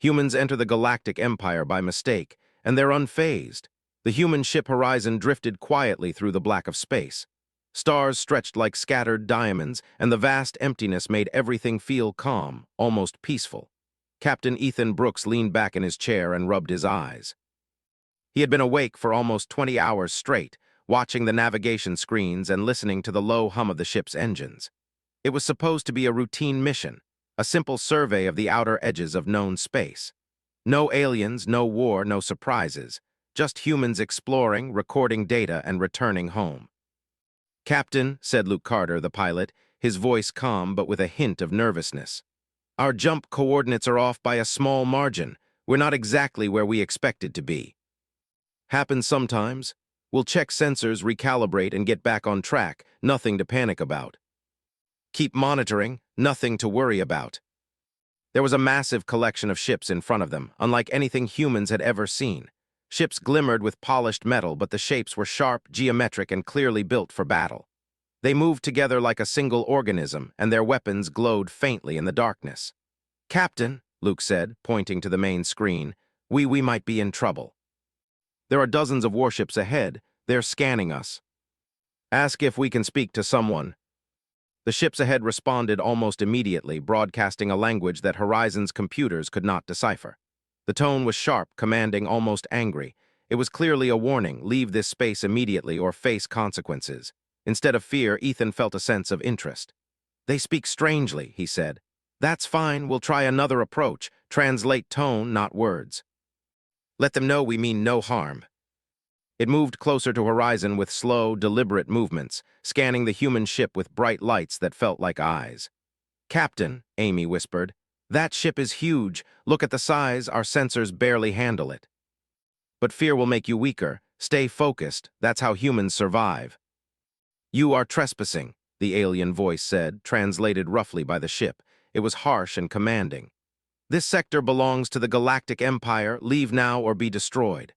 Humans enter the Galactic Empire by mistake, and they're unfazed. The human ship Horizon drifted quietly through the black of space. Stars stretched like scattered diamonds, and the vast emptiness made everything feel calm, almost peaceful. Captain Ethan Brooks leaned back in his chair and rubbed his eyes. He had been awake for almost 20 hours straight, watching the navigation screens and listening to the low hum of the ship's engines. It was supposed to be a routine mission, a simple survey of the outer edges of known space. No aliens, no war, no surprises, just humans exploring, recording data, and returning home. "Captain," said Luke Carter, the pilot, his voice calm but with a hint of nervousness. "Our jump coordinates are off by a small margin. We're not exactly where we expected to be." "Happens sometimes. We'll check sensors, recalibrate, and get back on track. Nothing to panic about." "Keep monitoring. Nothing to worry about." There was a massive collection of ships in front of them, unlike anything humans had ever seen. Ships glimmered with polished metal, but the shapes were sharp, geometric, and clearly built for battle. They moved together like a single organism, and their weapons glowed faintly in the darkness. "Captain," Luke said, pointing to the main screen, we might be in trouble. "There are dozens of warships ahead. They're scanning us. Ask if we can speak to someone." The ships ahead responded almost immediately, broadcasting a language that Horizon's computers could not decipher. The tone was sharp, commanding, almost angry. It was clearly a warning: leave this space immediately or face consequences. Instead of fear, Ethan felt a sense of interest. "They speak strangely," he said. "That's fine, we'll try another approach. Translate tone, not words. Let them know we mean no harm." It moved closer to Horizon with slow, deliberate movements, scanning the human ship with bright lights that felt like eyes. "Captain," Amy whispered, "that ship is huge. Look at the size, our sensors barely handle it." "But fear will make you weaker. Stay focused. That's how humans survive." "You are trespassing," the alien voice said, translated roughly by the ship. It was harsh and commanding. "This sector belongs to the Galactic Empire. Leave now or be destroyed."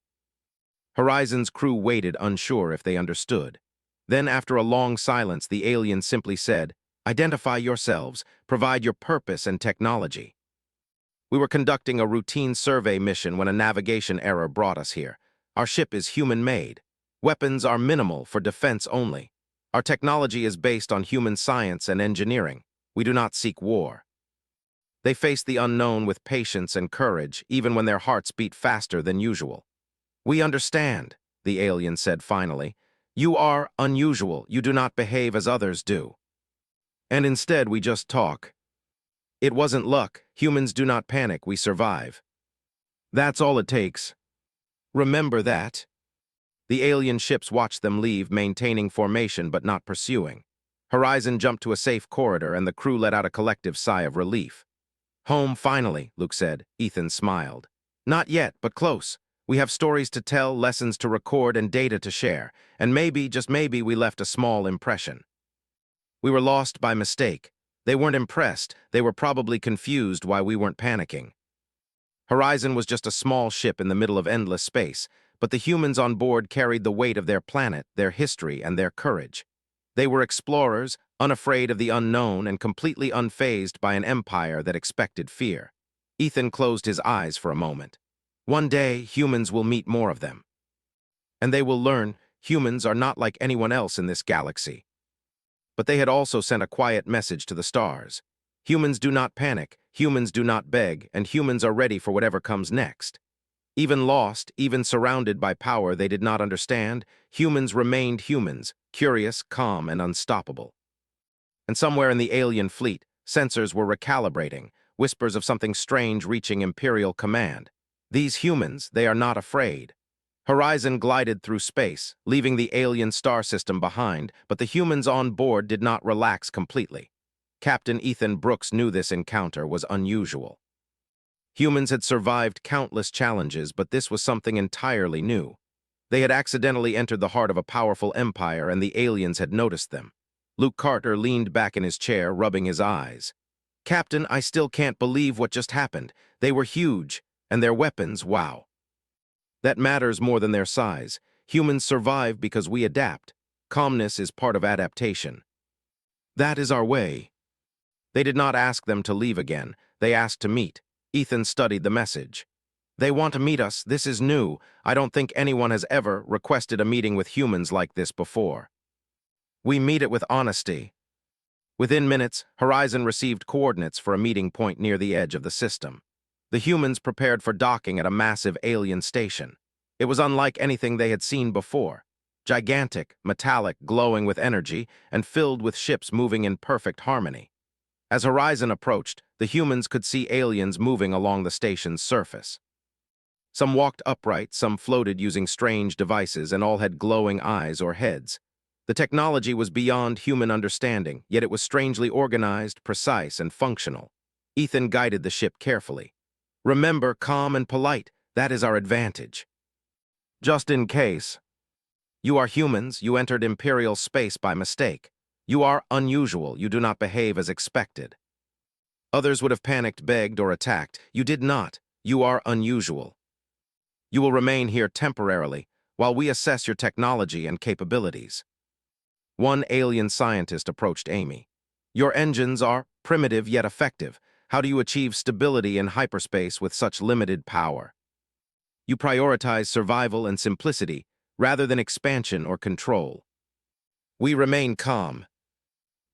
Horizon's crew waited, unsure if they understood. Then, after a long silence, the alien simply said, "Identify yourselves. Provide your purpose and technology." "We were conducting a routine survey mission when a navigation error brought us here. Our ship is human-made. Weapons are minimal, for defense only. Our technology is based on human science and engineering. We do not seek war." They faced the unknown with patience and courage, even when their hearts beat faster than usual. "We understand," the alien said finally. "You are unusual. You do not behave as others do. And instead, we just talk. It wasn't luck. Humans do not panic. We survive. That's all it takes. Remember that." The alien ships watched them leave, maintaining formation but not pursuing. Horizon jumped to a safe corridor, and the crew let out a collective sigh of relief. "Home, finally," Luke said. Ethan smiled. "Not yet, but close. We have stories to tell, lessons to record, and data to share. And maybe, just maybe, we left a small impression. We were lost by mistake. They weren't impressed. They were probably confused why we weren't panicking." Horizon was just a small ship in the middle of endless space, but the humans on board carried the weight of their planet, their history, and their courage. They were explorers, unafraid of the unknown and completely unfazed by an empire that expected fear. Ethan closed his eyes for a moment. One day, humans will meet more of them. And they will learn humans are not like anyone else in this galaxy. But they had also sent a quiet message to the stars. Humans do not panic, humans do not beg, and humans are ready for whatever comes next. Even lost, even surrounded by power they did not understand, humans remained humans, curious, calm, and unstoppable. And somewhere in the alien fleet, sensors were recalibrating, whispers of something strange reaching Imperial command. These humans, they are not afraid. Horizon glided through space, leaving the alien star system behind, but the humans on board did not relax completely. Captain Ethan Brooks knew this encounter was unusual. Humans had survived countless challenges, but this was something entirely new. They had accidentally entered the heart of a powerful empire, and the aliens had noticed them. Luke Carter leaned back in his chair, rubbing his eyes. "Captain, I still can't believe what just happened. They were huge, and their weapons, wow. That matters more than their size. Humans survive because we adapt. Calmness is part of adaptation. That is our way." They did not ask them to leave again. They asked to meet. Ethan studied the message. They want to meet us. This is new. I don't think anyone has ever requested a meeting with humans like this before. We meet it with honesty. Within minutes, Horizon received coordinates for a meeting point near the edge of the system. The humans prepared for docking at a massive alien station. It was unlike anything they had seen before. Gigantic, metallic, glowing with energy, and filled with ships moving in perfect harmony. As Horizon approached, the humans could see aliens moving along the station's surface. Some walked upright, some floated using strange devices, and all had glowing eyes or heads. The technology was beyond human understanding, yet it was strangely organized, precise, and functional. Ethan guided the ship carefully. Remember, calm and polite. That is our advantage. Just in case. You are humans. You entered Imperial space by mistake. You are unusual. You do not behave as expected. Others would have panicked, begged, or attacked. You did not. You are unusual. You will remain here temporarily while we assess your technology and capabilities. One alien scientist approached Amy. Your engines are primitive yet effective. How do you achieve stability in hyperspace with such limited power? You prioritize survival and simplicity rather than expansion or control. We remain calm,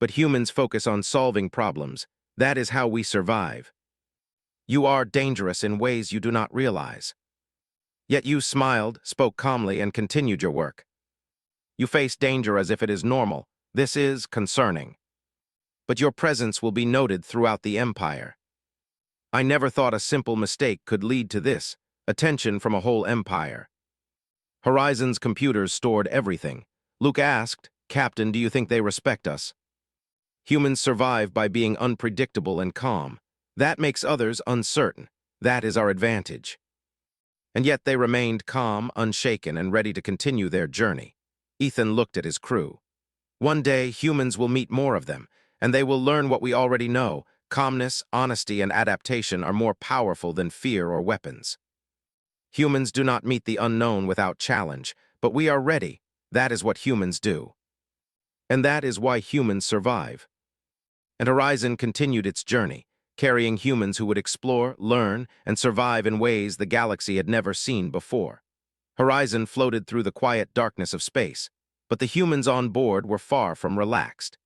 but humans focus on solving problems. That is how we survive. You are dangerous in ways you do not realize. Yet you smiled, spoke calmly, and continued your work. You face danger as if it is normal. This is concerning. But your presence will be noted throughout the Empire. I never thought a simple mistake could lead to this, attention from a whole empire. Horizon's computers stored everything. Luke asked, Captain, do you think they respect us? Humans survive by being unpredictable and calm. That makes others uncertain. That is our advantage. And yet they remained calm, unshaken, and ready to continue their journey. Ethan looked at his crew. One day, humans will meet more of them, and they will learn what we already know. Calmness, honesty, and adaptation are more powerful than fear or weapons. Humans do not meet the unknown without challenge, but we are ready. That is what humans do. And that is why humans survive. And Horizon continued its journey, carrying humans who would explore, learn, and survive in ways the galaxy had never seen before. Horizon floated through the quiet darkness of space, but the humans on board were far from relaxed.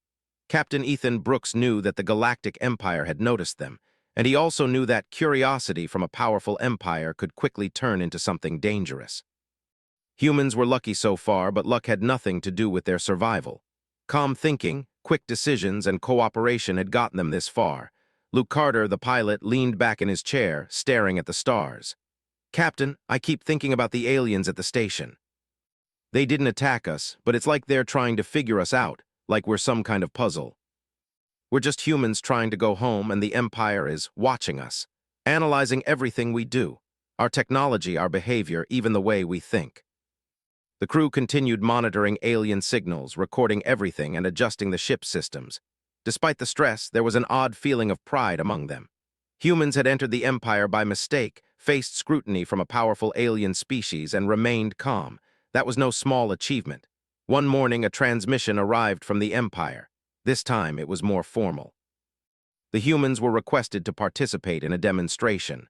Captain Ethan Brooks knew that the Galactic Empire had noticed them, and he also knew that curiosity from a powerful empire could quickly turn into something dangerous. Humans were lucky so far, but luck had nothing to do with their survival. Calm thinking, quick decisions, and cooperation had gotten them this far. Luke Carter, the pilot, leaned back in his chair, staring at the stars. Captain, I keep thinking about the aliens at the station. They didn't attack us, but it's like they're trying to figure us out, like we're some kind of puzzle. We're just humans trying to go home, and the Empire is watching us, analyzing everything we do, our technology, our behavior, even the way we think. The crew continued monitoring alien signals, recording everything and adjusting the ship's systems. Despite the stress, there was an odd feeling of pride among them. Humans had entered the Empire by mistake, faced scrutiny from a powerful alien species, and remained calm. That was no small achievement. One morning, a transmission arrived from the Empire. This time, it was more formal. The humans were requested to participate in a demonstration.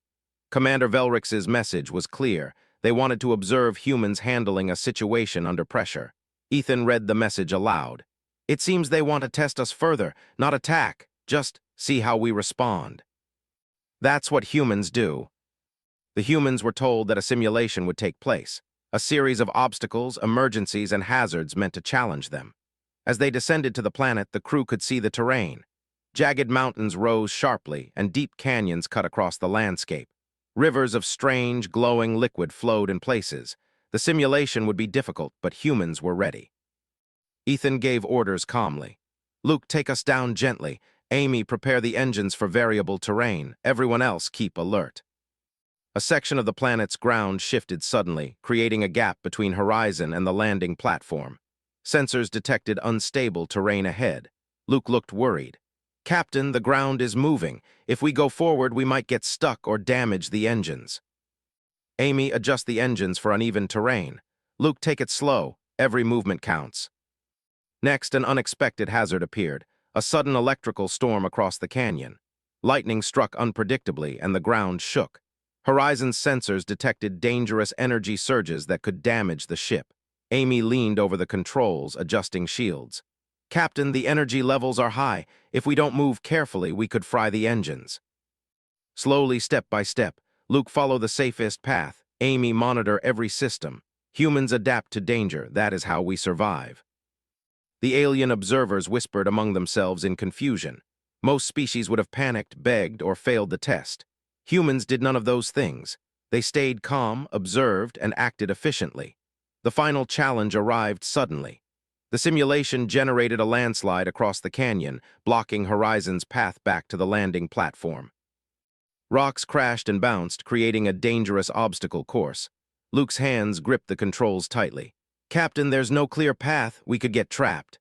Commander Velrix's message was clear. They wanted to observe humans handling a situation under pressure. Ethan read the message aloud. It seems they want to test us further, not attack, just see how we respond. That's what humans do. The humans were told that a simulation would take place, a series of obstacles, emergencies, and hazards meant to challenge them. As they descended to the planet, the crew could see the terrain. Jagged mountains rose sharply, and deep canyons cut across the landscape. Rivers of strange, glowing liquid flowed in places. The simulation would be difficult, but humans were ready. Ethan gave orders calmly. Luke, take us down gently. Amy, prepare the engines for variable terrain. Everyone else, keep alert. A section of the planet's ground shifted suddenly, creating a gap between Horizon and the landing platform. Sensors detected unstable terrain ahead. Luke looked worried. Captain, the ground is moving. If we go forward, we might get stuck or damage the engines. Amy, adjust the engines for uneven terrain. Luke, take it slow. Every movement counts. Next, an unexpected hazard appeared, a sudden electrical storm across the canyon. Lightning struck unpredictably, and the ground shook. Horizon's sensors detected dangerous energy surges that could damage the ship. Amy leaned over the controls, adjusting shields. "Captain, the energy levels are high. If we don't move carefully, we could fry the engines." Slowly, step by step, Luke followed the safest path. Amy monitor every system. Humans adapt to danger. That is how we survive. The alien observers whispered among themselves in confusion. Most species would have panicked, begged, or failed the test. Humans did none of those things. They stayed calm, observed, and acted efficiently. The final challenge arrived suddenly. The simulation generated a landslide across the canyon, blocking Horizon's path back to the landing platform. Rocks crashed and bounced, creating a dangerous obstacle course. Luke's hands gripped the controls tightly. "Captain, there's no clear path. We could get trapped."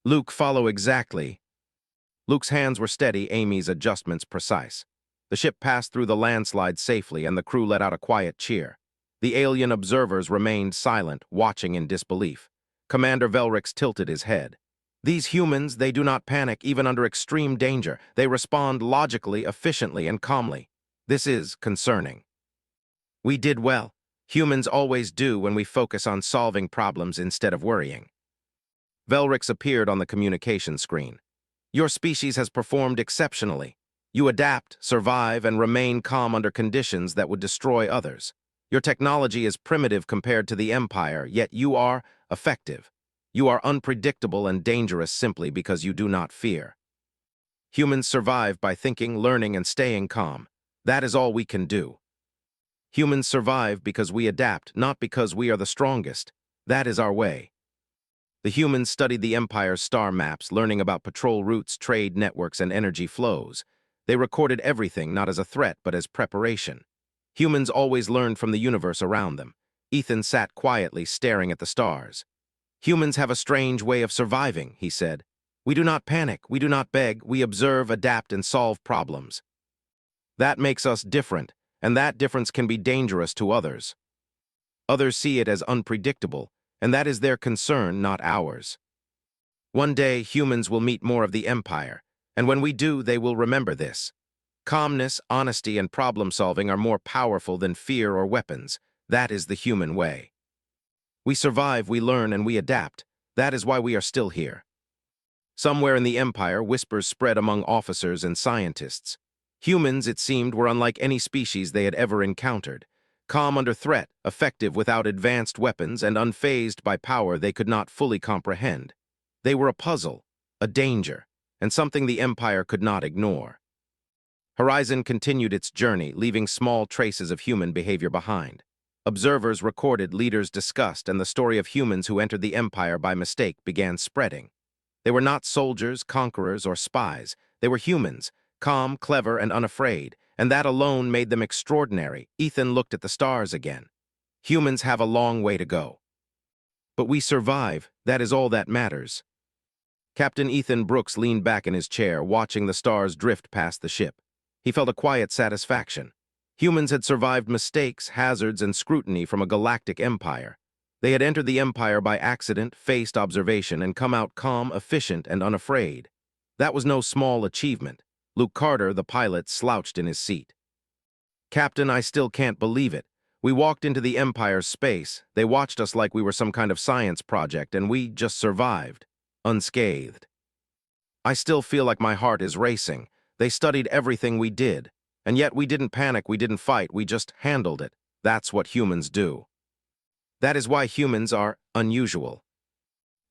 "Luke, follow exactly." Luke's hands were steady, Amy's adjustments precise. The ship passed through the landslide safely, and the crew let out a quiet cheer. The alien observers remained silent, watching in disbelief. Commander Velrix tilted his head. "These humans, they do not panic even under extreme danger. They respond logically, efficiently, and calmly. This is concerning." "We did well. Humans always do when we focus on solving problems instead of worrying." Velrix appeared on the communication screen. "Your species has performed exceptionally. You adapt, survive, and remain calm under conditions that would destroy others. Your technology is primitive compared to the Empire, yet you are effective. You are unpredictable and dangerous simply because you do not fear. Humans survive by thinking, learning, and staying calm. That is all we can do. Humans survive because we adapt, not because we are the strongest. That is our way." The humans studied the Empire's star maps, learning about patrol routes, trade networks, and energy flows. They recorded everything not as a threat, but as preparation. Humans always learned from the universe around them. Ethan sat quietly, staring at the stars. "Humans have a strange way of surviving," he said. "We do not panic, we do not beg, we observe, adapt, and solve problems. That makes us different, and that difference can be dangerous to others. Others see it as unpredictable, and that is their concern, not ours. One day, humans will meet more of the Empire, and when we do, they will remember this. Calmness, honesty, and problem-solving are more powerful than fear or weapons. That is the human way. We survive, we learn, and we adapt. That is why we are still here." Somewhere in the Empire, whispers spread among officers and scientists. Humans, it seemed, were unlike any species they had ever encountered. Calm under threat, effective without advanced weapons, and unfazed by power they could not fully comprehend. They were a puzzle, a danger, and something the Empire could not ignore. Horizon continued its journey, leaving small traces of human behavior behind. Observers recorded, leaders discussed, and the story of humans who entered the Empire by mistake began spreading. They were not soldiers, conquerors, or spies. They were humans, calm, clever, and unafraid, and that alone made them extraordinary. Ethan looked at the stars again. Humans have a long way to go. But we survive. That is all that matters. Captain Ethan Brooks leaned back in his chair, watching the stars drift past the ship. He felt a quiet satisfaction. Humans had survived mistakes, hazards, and scrutiny from a galactic empire. They had entered the Empire by accident, faced observation, and come out calm, efficient, and unafraid. That was no small achievement. Luke Carter, the pilot, slouched in his seat. "Captain, I still can't believe it. We walked into the Empire's space. They watched us like we were some kind of science project, and we just survived, unscathed. I still feel like my heart is racing. They studied everything we did. And yet we didn't panic, we didn't fight, we just handled it. That's what humans do. That is why humans are unusual."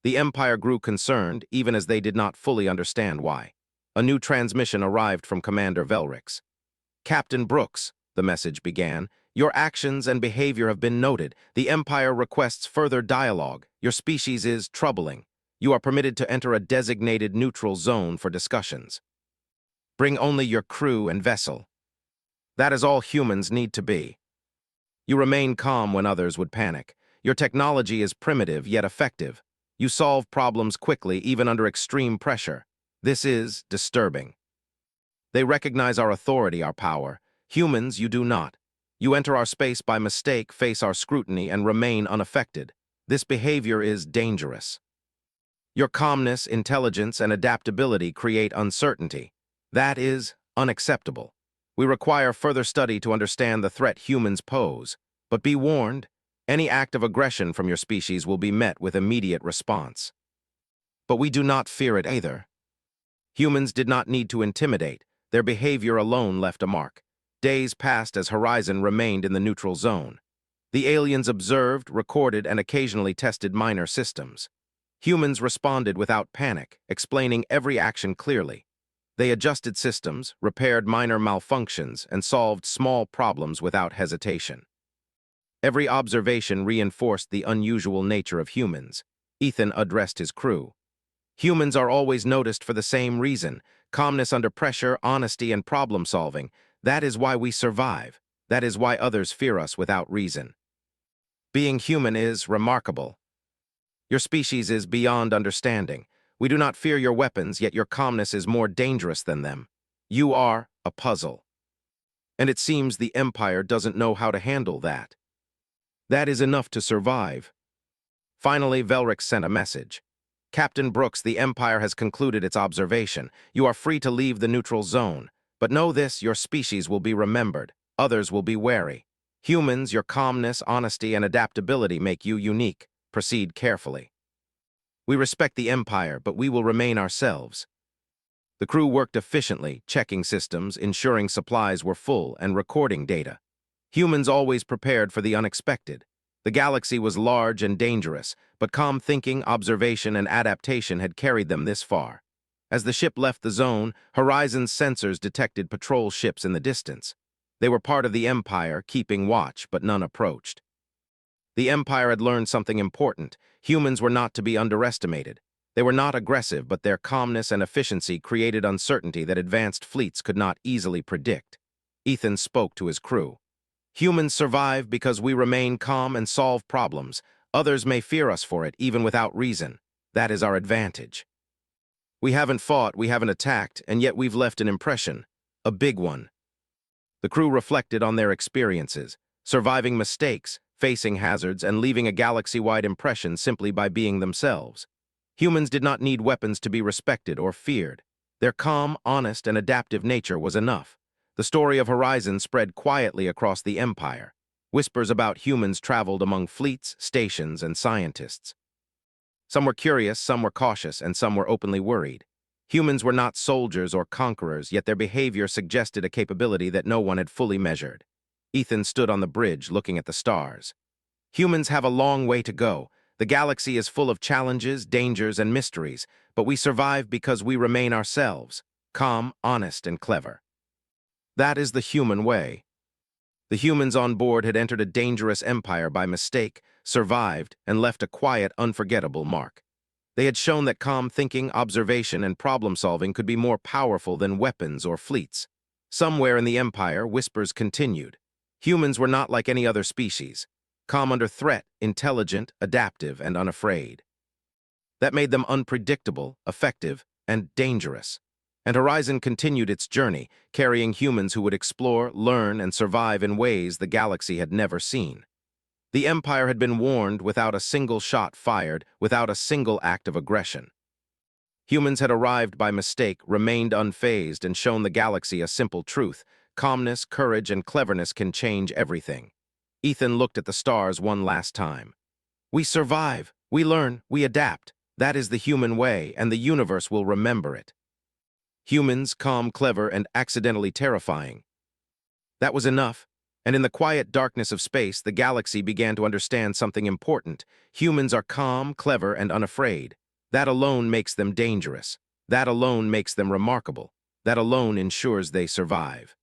The Empire grew concerned, even as they did not fully understand why. A new transmission arrived from Commander Velrix. "Captain Brooks," the message began, "your actions and behavior have been noted. The Empire requests further dialogue. Your species is troubling. You are permitted to enter a designated neutral zone for discussions. Bring only your crew and vessel. That is all humans need to be. You remain calm when others would panic. Your technology is primitive yet effective. You solve problems quickly, even under extreme pressure. This is disturbing. They recognize our authority, our power. Humans, you do not. You enter our space by mistake, face our scrutiny, and remain unaffected. This behavior is dangerous. Your calmness, intelligence, and adaptability create uncertainty. That is unacceptable. We require further study to understand the threat humans pose. But be warned, any act of aggression from your species will be met with immediate response. But we do not fear it either. Humans did not need to intimidate. Their behavior alone left a mark. Days passed as Horizon remained in the neutral zone. The aliens observed, recorded, and occasionally tested minor systems. Humans responded without panic, explaining every action clearly. They adjusted systems, repaired minor malfunctions, and solved small problems without hesitation. Every observation reinforced the unusual nature of humans. Ethan addressed his crew. Humans are always noticed for the same reason: calmness under pressure, honesty, and problem-solving. That is why we survive. That is why others fear us without reason. Being human is remarkable. Your species is beyond understanding. We do not fear your weapons, yet your calmness is more dangerous than them. You are a puzzle. And it seems the Empire doesn't know how to handle that. That is enough to survive. Finally, Velric sent a message. Captain Brooks, the Empire has concluded its observation. You are free to leave the neutral zone. But know this, your species will be remembered. Others will be wary. Humans, your calmness, honesty, and adaptability make you unique. Proceed carefully. We respect the Empire, but we will remain ourselves. The crew worked efficiently, checking systems, ensuring supplies were full, and recording data. Humans always prepared for the unexpected. The galaxy was large and dangerous, but calm thinking, observation, and adaptation had carried them this far. As the ship left the zone, Horizon's sensors detected patrol ships in the distance. They were part of the Empire, keeping watch, but none approached. The Empire had learned something important. Humans were not to be underestimated. They were not aggressive, but their calmness and efficiency created uncertainty that advanced fleets could not easily predict. Ethan spoke to his crew. Humans survive because we remain calm and solve problems. Others may fear us for it, even without reason. That is our advantage. We haven't fought, we haven't attacked, and yet we've left an impression. A big one. The crew reflected on their experiences, surviving mistakes, facing hazards, and leaving a galaxy-wide impression simply by being themselves. Humans did not need weapons to be respected or feared. Their calm, honest, and adaptive nature was enough. The story of Horizon spread quietly across the Empire. Whispers about humans traveled among fleets, stations, and scientists. Some were curious, some were cautious, and some were openly worried. Humans were not soldiers or conquerors, yet their behavior suggested a capability that no one had fully measured. Ethan stood on the bridge, looking at the stars. Humans have a long way to go. The galaxy is full of challenges, dangers, and mysteries, but we survive because we remain ourselves, calm, honest, and clever. That is the human way. The humans on board had entered a dangerous empire by mistake, survived, and left a quiet, unforgettable mark. They had shown that calm thinking, observation, and problem-solving could be more powerful than weapons or fleets. Somewhere in the Empire, whispers continued. Humans were not like any other species, calm under threat, intelligent, adaptive, and unafraid. That made them unpredictable, effective, and dangerous. And Horizon continued its journey, carrying humans who would explore, learn, and survive in ways the galaxy had never seen. The Empire had been warned without a single shot fired, without a single act of aggression. Humans had arrived by mistake, remained unfazed, and shown the galaxy a simple truth: calmness, courage, and cleverness can change everything. Ethan looked at the stars one last time. We survive, we learn, we adapt. That is the human way, and the universe will remember it. Humans, calm, clever, and accidentally terrifying. That was enough, and in the quiet darkness of space, the galaxy began to understand something important. Humans are calm, clever, and unafraid. That alone makes them dangerous. That alone makes them remarkable. That alone ensures they survive.